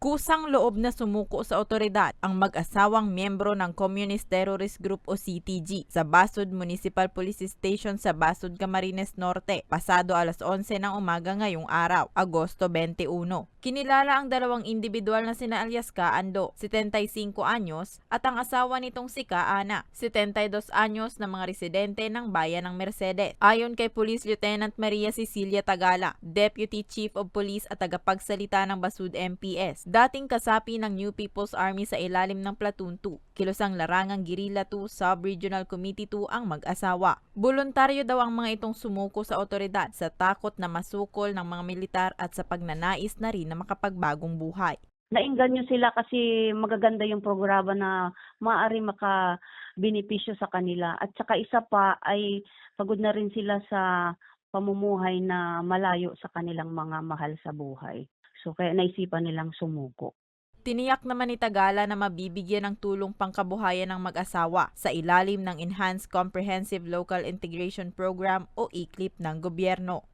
Kusang loob na sumuko sa otoridad ang mag-asawang miyembro ng Communist Terrorist Group o CTG sa Basud Municipal Police Station sa Basud, Camarines Norte pasado alas 11 ng umaga ngayong araw, Agosto 21. Kinilala ang dalawang individual na sina alias Ka Ando, 75 anyos, at ang asawa nitong si Ka Ana, 72 anyos na mga residente ng bayan ng Mercedes. Ayon kay Police Lieutenant Maria Cecilia Tagala, Deputy Chief of Police at tagapagsalita ng Basud MPS, dating kasapi ng New People's Army sa ilalim ng Platoon 2, Kilusang Larangang Guerrilla 2 Sub-Regional Committee 2 ang mag-asawa. Voluntaryo daw ang mga itong sumuko sa otoridad sa takot na masukol ng mga militar at sa pagnanais na rin na makapagbagong buhay. Nainggan nyo sila kasi magaganda yung programa na maaari makabenepisyo sa kanila. At saka isa pa ay pagod na rin sila sa pamumuhay na malayo sa kanilang mga mahal sa buhay. So kaya naisipan nilang sumuko. Tiniyak naman ni Tagala na mabibigyan ng tulong pangkabuhayan ng mag-asawa sa ilalim ng Enhanced Comprehensive Local Integration Program o ECLIP ng gobyerno.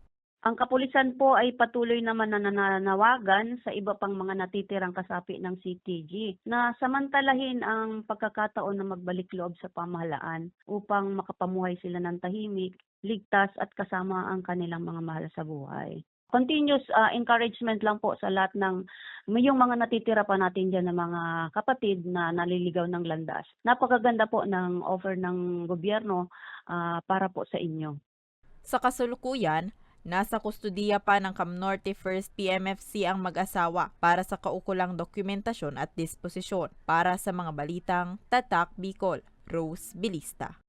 Ang kapulisan po ay patuloy naman na nananawagan sa iba pang mga natitirang kasapi ng CTG na samantalahin ang pagkakataon na magbalik loob sa pamahalaan upang makapamuhay sila ng tahimik, ligtas at kasama ang kanilang mga mahal sa buhay. Continuous encouragement lang po sa lahat ng yung mga natitira pa natin dyan ng mga kapatid na naliligaw ng landas. Napakaganda po ng offer ng gobyerno para po sa inyo. Sa kasulukuyan, nasa kustudiya pa ng Camnorte 1st PMFC ang mag-asawa para sa kaukulang dokumentasyon at disposisyon. Para sa mga balitang Tatak Bicol, Rose Bilista.